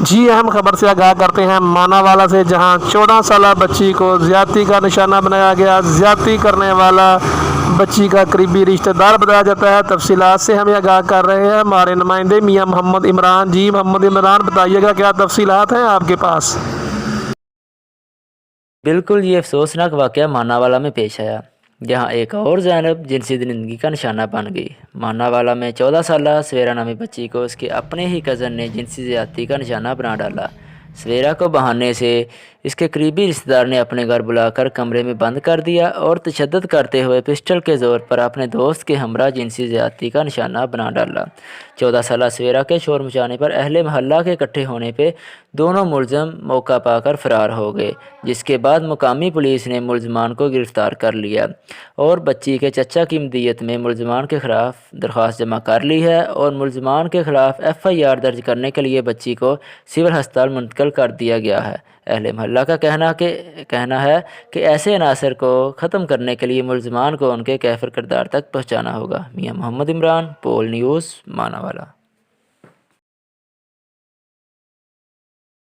جی اہم خبر سے آگاہ کرتے ہیں ماناوالا سے، جہاں 14 سالہ بچی کو زیادتی کا نشانہ بنایا گیا۔ زیادتی کرنے والا بچی کا قریبی رشتہ دار بتایا جاتا ہے۔ تفصیلات سے ہمیں آگاہ کر رہے ہیں ہمارے نمائندے میاں محمد عمران۔ جی محمد عمران، بتائیے گا کیا تفصیلات ہیں آپ کے پاس؟ بالکل، یہ افسوسناک واقعہ ماناوالا میں پیش آیا، جہاں ایک اور زینب جنسی درندگی کا نشانہ بن گئی۔ ماناوالا میں 14 سالہ سویرا نامی بچی کو اس کے اپنے ہی کزن نے جنسی زیادتی کا نشانہ بنا ڈالا۔ سویرا کو بہانے سے اس کے قریبی رشتہ دار نے اپنے گھر بلا کر کمرے میں بند کر دیا اور تشدد کرتے ہوئے پسٹل کے زور پر اپنے دوست کے ہمراہ جنسی زیادتی کا نشانہ بنا ڈالا۔ 14 سالہ سویرا کے شور مچانے پر اہل محلہ کے اکٹھے ہونے پہ دونوں ملزم موقع پا کر فرار ہو گئے، جس کے بعد مقامی پولیس نے ملزمان کو گرفتار کر لیا اور بچی کے چچا کی مدیت میں ملزمان کے خلاف درخواست جمع کر لی ہے اور ملزمان کے خلاف FIR درج کرنے کے لیے بچی کو سول ہسپتال منتقل کر دیا گیا ہے۔ اہل محلہ کا کہنا ہے کہ ایسے عناصر کو ختم کرنے کے لیے ملزمان کو ان کے کیفر کردار تک پہنچانا ہوگا۔ میاں محمد عمران، پول نیوز، ماناوالا۔